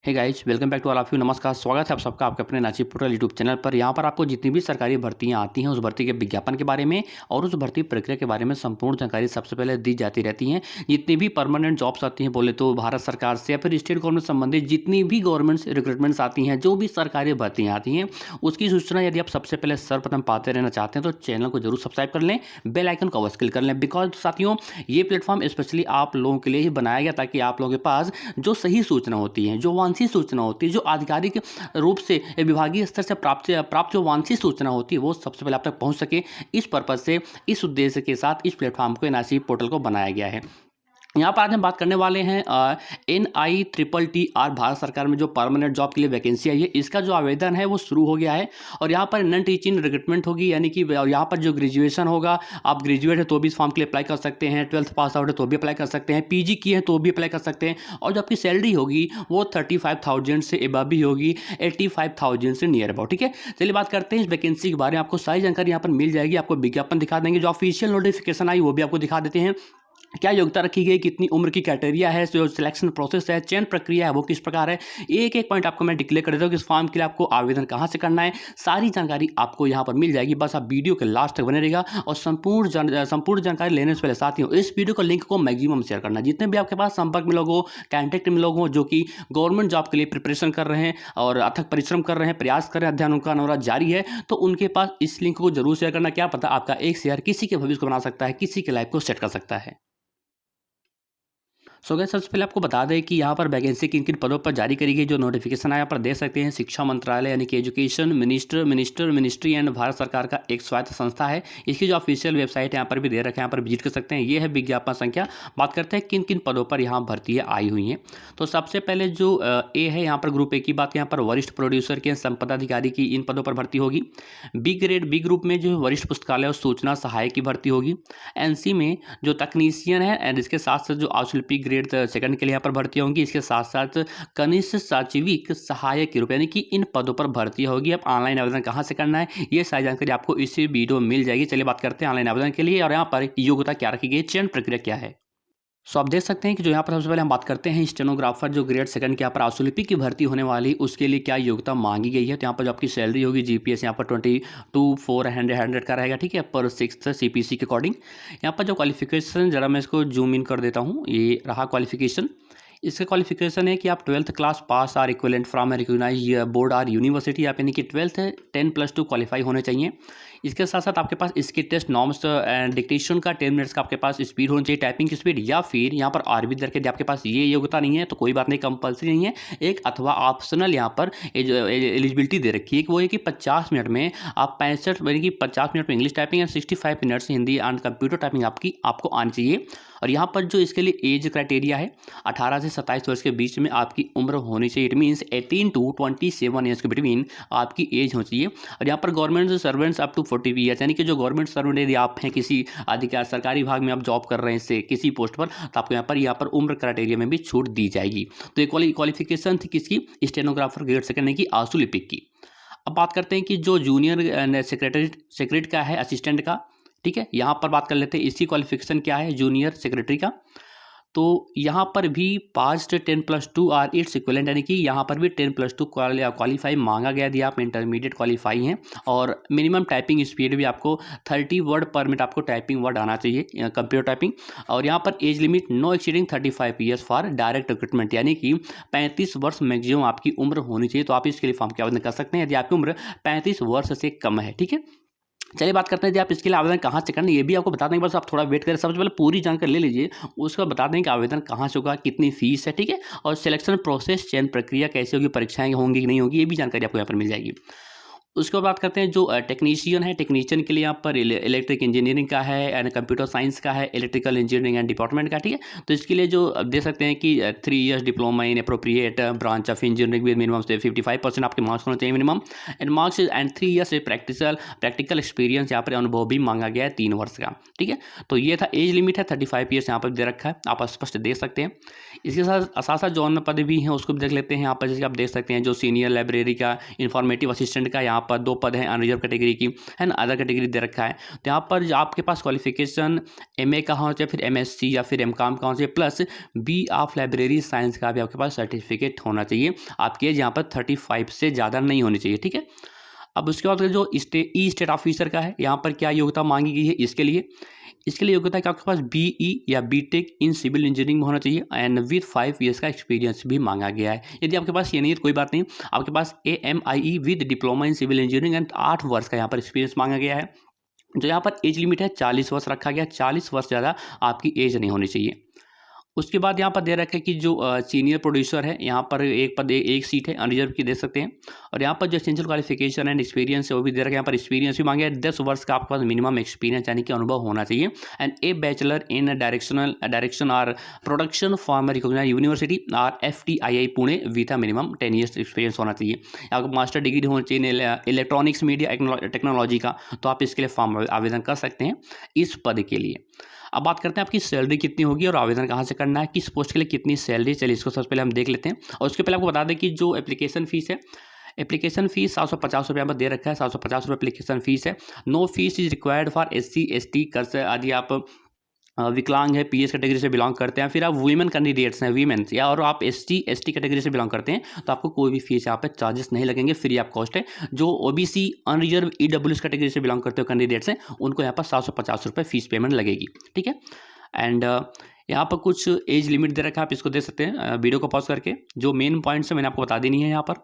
Hey guys, welcome back to all of you. नमस्कार, स्वागत है आप सबका आपके अपने नाची पोर्टल यूट्यूब चैनल पर। यहाँ पर आपको जितनी भी सरकारी भर्तियाँ आती हैं उस भर्ती के विज्ञापन के बारे में और उस भर्ती प्रक्रिया के बारे में संपूर्ण जानकारी सबसे पहले दी जाती रहती हैं। जितनी भी परमानेंट जॉब्स आती हैं, बोले तो भारत सरकार से या फिर स्टेट गवर्नमेंट संबंधित जितनी भी गवर्नमेंट रिक्रूटमेंट्स आती हैं, जो भी सरकारी भर्तियाँ आती हैं, उसकी सूचना यदि आप सबसे पहले सर्वप्रथम पाते रहना चाहते हैं तो चैनल को जरूर सब्सक्राइब कर लें, बेल आइकन को अवश्य क्लिक कर लें। बिकॉज साथियों, ये प्लेटफॉर्म स्पेशली आप लोगों के लिए ही बनाया गया ताकि आप लोगों के पास जो सही सूचना होती है, जो वांछित सूचना होती है, जो आधिकारिक रूप से विभागीय स्तर से प्राप्त जो वांछित सूचना होती है, वो सबसे पहले आप तक पहुंच सके। इस पर्पज से, इस उद्देश्य के साथ इस प्लेटफॉर्म को एनआईसी पोर्टल को बनाया गया है। यहाँ पर आज हम बात करने वाले हैं NITTR भारत सरकार में जो परमानेंट जॉब के लिए वैकेंसी आई है, इसका जो आवेदन है वो शुरू हो गया है। और यहाँ पर नॉन टीचिंग रिक्रूटमेंट होगी, यानी कि यहाँ पर जो ग्रेजुएशन होगा, आप ग्रेजुएट है तो भी इस फॉर्म के लिए अप्लाई कर सकते हैं, 12th पास आउट है तो भी अप्लाई कर सकते हैं, PG की है तो भी अप्लाई कर सकते हैं। और जो आपकी सैलरी होगी वो 35,000 से एबव भी होगी, 85,000 से नियर अबाउट। ठीक है, चलिए बात करते हैं इस वैकेंसी के बारे में। आपको सारी जानकारी यहाँ पर मिल जाएगी, आपको विज्ञापन दिखा देंगे, जो ऑफिशियल नोटिफिकेशन आई वो भी आपको दिखा देते हैं। क्या योग्यता रखी गई, कितनी उम्र की क्राइटेरिया है, जो सिलेक्शन प्रोसेस है, चयन प्रक्रिया है वो किस प्रकार है, एक एक पॉइंट आपको मैं डिक्लेयर कर देता हूँ कि इस फॉर्म के लिए आपको आवेदन कहाँ से करना है। सारी जानकारी आपको यहाँ पर मिल जाएगी, बस आप वीडियो के लास्ट तक बने रहेगा। और संपूर्ण जानकारी लेने से पहले साथियों, इस वीडियो का लिंक को मैक्सिमम शेयर करना। जितने भी आपके पास संपर्क में लोग हो, कॉन्टैक्ट में लोग हो जो कि गवर्नमेंट जॉब के लिए प्रिपरेशन कर रहे हैं और अथक परिश्रम कर रहे हैं, प्रयास कर रहे हैं, अध्ययन उनका अनवरत जारी है, तो उनके पास इस लिंक को जरूर शेयर करना। क्या पता आपका एक शेयर किसी के भविष्य को बना सकता है, किसी के लाइफ को सेट कर सकता है। सो गाइस, सबसे पहले आपको बता दें कि यहाँ पर वैकेंसी किन किन पदों पर जारी करी गई। जो नोटिफिकेशन आया यहाँ पर देख सकते हैं, शिक्षा मंत्रालय यानी कि एजुकेशन मिनिस्ट्री एंड भारत सरकार का एक स्वायत्त संस्था है। इसकी जो ऑफिशियल वेबसाइट है यहाँ पर भी दे रखे हैं, यहाँ पर विजिट कर सकते हैं। ये है विज्ञापन संख्या। बात करते हैं किन किन पदों पर यहाँ भर्तियाँ आई हुई हैं। तो सबसे पहले जो ए है यहाँ पर ग्रुप ए की बात, यहाँ पर वरिष्ठ प्रोड्यूसर के संपदा अधिकारी की इन पदों पर भर्ती होगी। बी ग्रुप में जो वरिष्ठ पुस्तकालय और सूचना सहायक की भर्ती होगी। NC में जो तकनीशियन है एंड इसके साथ साथ जो आशुल्पी ग्रेड सेकंड के लिए यहाँ पर भर्ती होंगी। इसके साथ साथ कनिष्ठ सचिविक सहायक के रूप, यानी कि इन पदों पर भर्ती होगी। अब ऑनलाइन आवेदन कहाँ से करना है, ये सारी जानकारी आपको इसी वीडियो में मिल जाएगी। चलिए बात करते हैं ऑनलाइन आवेदन के लिए और यहाँ पर योग्यता क्या रखी गई, चयन प्रक्रिया क्या है। सो आप देख सकते हैं कि जो यहाँ पर सबसे पहले हम बात करते हैं स्टेनोग्राफर जो ग्रेड सेकंड के यहाँ पर आशुलिपि की भर्ती होने वाली, उसके लिए क्या योग्यता मांगी गई है। तो यहाँ पर जो आपकी सैलरी होगी GPS यहाँ पर 22,400 का रहेगा। ठीक है, पर 6th CPC के अकॉर्डिंग। यहाँ पर जो क्वालिफिकेशन, जरा मैं इसको जूम इन कर देता हूँ, ये रहा क्वालिफिकेशन। इसका क्वालिफिकेशन है कि आप 12th class pass or equivalent from recognized board or university, आप यानी कि 12th 10+2 क्वालिफाई होने चाहिए। इसके साथ साथ आपके पास इसके टेस्ट नॉर्म्स एंड डिक्टेशन का 10 मिनट्स का आपके पास स्पीड होनी चाहिए, टाइपिंग की स्पीड। या फिर यहाँ पर आरबी दर के यदि आपके पास ये योग्यता नहीं है तो कोई बात नहीं, कंपल्सरी नहीं है, एक अथवा ऑप्शनल यहाँ पर एलिजिबिलिटी दे रखी है कि वो है कि 50 मिनट में आप 65 यानी कि 50 मिनट में English typing and 65 minutes Hindi and computer typing आपको आनी चाहिए। और यहाँ पर जो इसके लिए एज क्राइटेरिया है, 18 से 27 वर्ष के बीच में आपकी उम्र होनी चाहिए। इट मीन्स 18 to 27 ईयर्स के बिटवीन आपकी एज होनी चाहिए। और यहाँ पर government servants up to 40 years, यानी कि जो गवर्नमेंट सर्वेंट यदि आप हैं, किसी अधिकार सरकारी विभाग में आप जॉब कर रहे हैं इससे किसी पोस्ट पर, तो आपको यहाँ पर उम्र क्राइटेरिया में भी छूट दी जाएगी। तो ये क्वालिफिकेशन थी किसकी, स्टेनोग्राफर ग्रेड सेकंड यानी कि आशुलिपिक की। अब बात करते हैं कि जो जूनियर सेक्रेटरी का है, असिस्टेंट का। ठीक है, यहाँ पर बात कर लेते हैं इसकी क्वालिफिकेशन क्या है जूनियर सेक्रेटरी का। तो यहाँ पर भी पास्ट 10+2 आर इट्स इक्विवेलेंट, यानी कि यहाँ पर भी 10+2 क्वालिफाई मांगा गया। यदि आप इंटरमीडिएट क्वालिफाई हैं और मिनिमम टाइपिंग स्पीड भी आपको 30 वर्ड पर मिनट आपको टाइपिंग वर्ड आना चाहिए, कंप्यूटर टाइपिंग। और यहाँ पर age limit no exceeding 35 years for direct recruitment, यानी कि 35 वर्ष मैक्सिमम आपकी उम्र होनी चाहिए। तो आप इसके लिए फॉर्म के आवेदन कर सकते हैं यदि आपकी उम्र 35 वर्ष से कम है। ठीक है, चलिए बात करते हैं कि आप इसके लिए आवेदन कहाँ से करना है, ये भी आपको बता देंगे, बस आप थोड़ा वेट करें। सबसे पहले पूरी जानकारी ले लीजिए, उसका बता दें कि आवेदन कहाँ से होगा, कितनी फीस है। ठीक है, और सिलेक्शन प्रोसेस, चयन प्रक्रिया कैसे होगी, परीक्षाएं होंगी कि नहीं होगी, ये भी जानकारी आपको यहाँ पर मिल जाएगी। उसके बाद बात करते हैं जो टेक्नीशियन है, टेक्नीशियन के लिए यहाँ पर इलेक्ट्रिक इंजीनियरिंग का है एंड कंप्यूटर साइंस का है, इलेक्ट्रिकल इंजीनियरिंग एंड डिपार्टमेंट का। ठीक है, तो इसके लिए जो दे सकते हैं कि 3 years diploma in appropriate branch of engineering with minimum से 55% आपके मार्क्स होना चाहिए minimum and marks and 3 years से प्रैक्टिकल एक्सपीरियंस, यहाँ पर अनुभव भी मांगा गया है 3 वर्ष का। ठीक है, तो ये था, एज लिमिट है 35 ईयर्स यहाँ पर दे रखा है, आप स्पष्ट देख सकते हैं। इसके साथ जो अन्य पद भी हैं उसको भी देख लेते हैं यहाँ पर। जैसे आप देख सकते हैं जो सीनियर लाइब्रेरी का, इंफॉर्मेटिव असिस्टेंट का यहाँ यहाँ पर 2 पद हैं अनरिजर्व कैटेगरी की, है ना, अदर कैटेगरी दे रखा है। तो यहाँ पर जो आपके पास क्वालिफिकेशन MA का होना चाहिए, फिर MSc या फिर MCOM का होना चाहिए, plus B of library science का भी आपके पास सर्टिफिकेट होना चाहिए। आपकी एज यहाँ पर 35 से ज़्यादा नहीं होनी चाहिए, ठीक है। अब उसके बाद जो स्टेट ऑफिसर का है, यहाँ पर क्या योग्यता मांगी गई है इसके लिए योग्यता कि आपके पास BE या BTech इन सिविल इंजीनियरिंग में होना चाहिए एंड विद 5 ईयर्स का एक्सपीरियंस भी मांगा गया है। यदि आपके पास ये नहीं है तो कोई बात नहीं, आपके पास AMIE with diploma in civil engineering and 8 वर्ष का यहाँ पर एक्सपीरियंस मांगा गया है। जो यहाँ पर एज लिमिट है 40 वर्ष रखा गया, 40 वर्ष ज़्यादा आपकी एज नहीं होनी चाहिए। उसके बाद यहाँ पर दे रखा है कि जो सीनियर प्रोड्यूसर है, यहाँ पर एक पद एक सीट है अनरिजर्व की दे सकते हैं। और यहाँ पर जो एसेंशियल क्वालिफिकेशन एंड एक्सपीरियंस है वो भी दे रखा है। यहाँ पर एक्सपीरियंस भी मांगे 10 वर्ष का आपके पास मिनिमम एक्सपीरियंस यानी कि अनुभव होना चाहिए and A bachelor in direction और प्रोडक्शन फ्रॉम रिकॉग्नाइज्ड यूनिवर्सिटी और FTII Pune with minimum 10 years experience होना चाहिए। आपको मास्टर डिग्री होनी चाहिए इलेक्ट्रॉनिक्स मीडिया टेक्नोलॉजी का, तो आप इसके लिए फॉर्म आवेदन कर सकते हैं इस पद के लिए। अब बात करते हैं आपकी सैलरी कितनी होगी और आवेदन कहाँ से करना है, किस पोस्ट के लिए कितनी सैलरी, चलिए इसको सबसे पहले हम देख लेते हैं। और उसके पहले आपको बता दें कि जो एप्लीकेशन फ़ीस है, एप्लीकेशन फ़ीस 750 रुपये पर दे रखा है, 750 रुपये एप्लीकेशन फ़ीस है। No fees is required for SC ST कर यदि आप विकलांग है, PS कैटेगरी से बिलोंग करते हैं, फिर आप वीमेन कैंडिडेट्स हैं, वीमेंस या और आप ST ST कैटेगरी से बिलोंग करते हैं, तो आपको कोई भी फीस यहाँ पे चार्जेस नहीं लगेंगे, फ्री ऑफ कॉस्ट है। जो OBC अनरिजर्व EWS कैटेगरी से बिलोंग करते हो कैंडिडेट्स हैं, उनको यहाँ पर 750 रुपये फीस पेमेंट लगेगी, ठीक है। एंड यहाँ पर कुछ एज लिमिट दे रखा है, आप इसको दे सकते हैं वीडियो को पॉज करके। जो मेन पॉइंट्स है मैंने आपको बता देनी है यहाँ पर।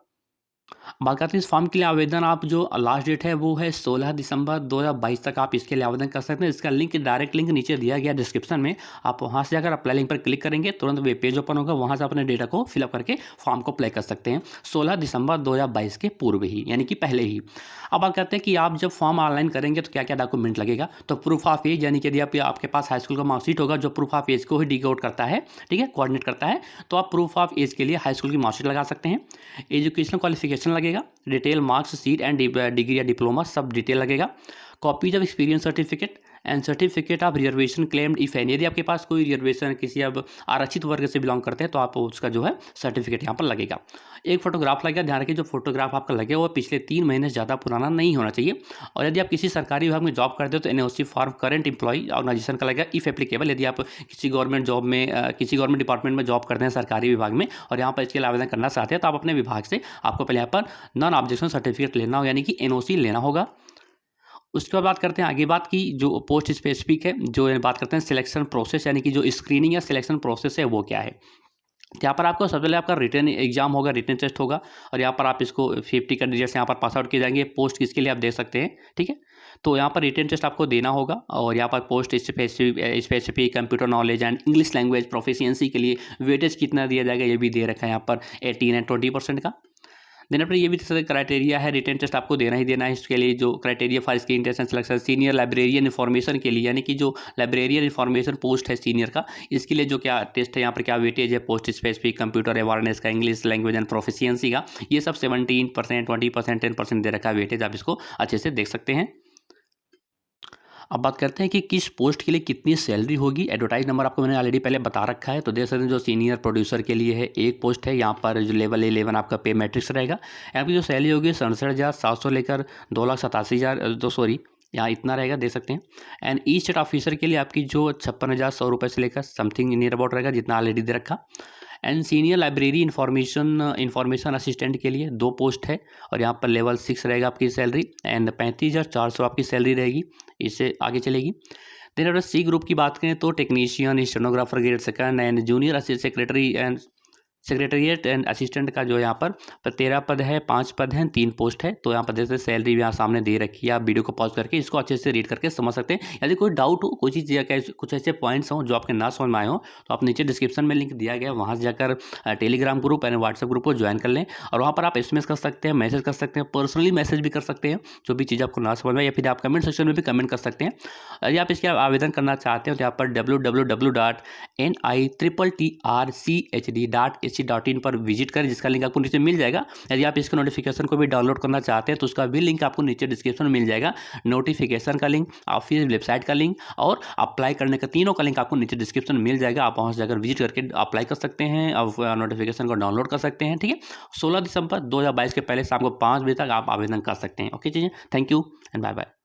बात करते हैं इस फॉर्म के लिए आवेदन, आप जो लास्ट डेट है वो है 16 दिसंबर 2022 तक आप इसके लिए आवेदन कर सकते हैं। इसका लिंक डायरेक्ट लिंक नीचे दिया गया डिस्क्रिप्शन में, आप वहां से जाकर अप्लाई लिंक पर क्लिक करेंगे, तुरंत वेब पेज ओपन होगा, वहां से अपने डेटा को फिलअप करके फॉर्म को अप्लाई कर सकते हैं 16 दिसंबर 2022 के पूर्व ही, यानी कि पहले ही। अब बात करते हैं कि आप जब फॉर्म ऑनलाइन करेंगे तो क्या क्या डॉक्यूमेंट लगेगा। तो प्रूफ ऑफ एज, यानी कि यदि आपके पास हाई स्कूल का मार्कशीट होगा जो प्रूफ ऑफ एज को ही डिकोड करता है, ठीक है, कोऑर्डिनेट करता है, तो आप प्रूफ ऑफ एज के लिए हाई स्कूल की मार्कशीट लगा सकते हैं। एजुकेशनल क्वालिफिकेशन लगेगा, detail marks sheet and degree या डिप्लोमा सब डिटेल लगेगा। Copies of experience certificate and certificate of reservation claimed if any, यदि आपके पास कोई रिजर्वेशन किसी अब आरक्षित वर्ग से बिलोंग करते हैं तो आप उसका जो है सर्टिफिकेट यहाँ पर लगेगा। एक फोटोग्राफ लगेगा, ध्यान रखिए जो फोटोग्राफ आपका लगे वो पिछले 3 महीने से ज़्यादा पुराना नहीं होना चाहिए। और यदि आप किसी सरकारी विभाग में जॉब करते हो तो NOC form current employ organisation का लगेगा इफ एप्लीकेबल। यदि आप किसी गवर्नमेंट जॉब में किसी गवर्नमेंट डिपार्टमेंट में जॉब करते हैं सरकारी विभाग में और यहाँ पर इसके लिए आवेदन करना चाहते हैं तो आप अपने विभाग से आपको पहले यहाँ पर नॉन ऑब्जेक्शन सर्टिफिकेट लेना होगा, यानी कि NOC लेना होगा। उसके बाद बात करते हैं आगे बात की जो पोस्ट स्पेसिफिक है, जो बात करते हैं सिलेक्शन प्रोसेस, यानी कि जो स्क्रीनिंग या सिलेक्शन प्रोसेस है वो क्या है। यहाँ पर आपको सबसे पहले आपका रिटन एग्जाम होगा, रिटन टेस्ट होगा, और यहाँ पर आप इसको 50 कैंडिडेट्स यहाँ पर पास आउट किए जाएंगे। पोस्ट किसके लिए आप दे सकते हैं, ठीक है। तो यहाँ पर रिटन टेस्ट आपको देना होगा और यहाँ पर post specific computer knowledge and English language proficiency के लिए वेटेज कितना दिया जाएगा ये भी दे रखा है यहाँ पर 18 एंड 20% का। देन अपने ये भी क्राइटेरिया है, रिटन टेस्ट आपको देना ही देना है। इसके लिए जो criteria for screen test and selection, senior librarian information के लिए, यानी कि जो लाइब्रेरियन इन्फॉर्मेशन पोस्ट है सीनियर का, इसके लिए जो क्या टेस्ट है यहाँ पर क्या वेटेज है, पोस्ट स्पेसिफिक कंप्यूटर अवेयरनेस का, इंग्लिश लैंग्वेज एंड प्रोफिशिएंसी का, ये सब 17%, 20%, 10% दे रखा है वेटेज, आप इसको अच्छे से देख सकते हैं। अब बात करते हैं कि किस पोस्ट के लिए कितनी सैलरी होगी। एडवर्टाइज नंबर आपको मैंने ऑलरेडी पहले बता रखा है, तो देख सकते हैं जो सीनियर प्रोड्यूसर के लिए है एक पोस्ट है, यहाँ पर जो लेवल 11 आपका पे मैट्रिक्स रहेगा। यहाँ की जो सैलरी होगी 67,700 लेकर 2,87,000 यहाँ इतना रहेगा, दे सकते हैं। एंड ई स्टेट ऑफिसर के लिए आपकी जो 56,100 रुपये से लेकर समथिंग नियर अबाउट रहेगा, जितना ऑलरेडी दे रखा। And senior library information assistant के लिए 2 पोस्ट है और यहाँ पर लेवल 6 रहेगा आपकी सैलरी एंड 35,400 आपकी सैलरी रहेगी, इससे आगे चलेगी। देन अगर C ग्रुप की बात करें तो technician, stenographer grade 2 and junior secretary and secretariat and assistant का जो यहाँ पर 13 पद है, 5 पद हैं, 3 पोस्ट है। तो यहाँ पर जैसे सैलरी भी यहाँ सामने दे रखी है, आप वीडियो को पॉज करके इसको अच्छे से रीड करके समझ सकते हैं। यदि कोई डाउट हो, कोई चीज़ या कुछ ऐसे पॉइंट्स हों जो आपके ना समझ में आए हो, तो आप नीचे डिस्क्रिप्शन में लिंक दिया गया है, वहाँ से जाकर Telegram group and WhatsApp group को ज्वाइन कर लें और वहाँ पर आप SMS कर सकते हैं, मैसेज कर सकते हैं, पर्सनली मैसेज भी कर सकते हैं जो भी चीज़ आपको ना समझ में, या फिर आप कमेंट सेक्शन में भी कमेंट कर सकते हैं। यदि आप इसके आवेदन करना चाहते हो तो यहाँ पर www.NITTRCHD.ac यूपीएससी.in पर विजिट करें, जिसका लिंक आपको नीचे मिल जाएगा। यदि आप इसके नोटिफिकेशन को भी डाउनलोड करना चाहते हैं तो उसका भी लिंक आपको नीचे डिस्क्रिप्शन में मिल जाएगा। नोटिफिकेशन का लिंक, ऑफिशियल वेबसाइट का लिंक और अप्लाई करने का, तीनों का लिंक आपको नीचे डिस्क्रिप्शन में मिल जाएगा। आप वहाँ से जाकर विजिट करके अप्लाई कर सकते हैं और नोटिफिकेशन को डाउनलोड कर सकते हैं। ठीक है, 16 दिसंबर 2022 के पहले शाम को 5 बजे तक आप आवेदन कर सकते हैं। ओके चीज़ें, thank you and bye bye.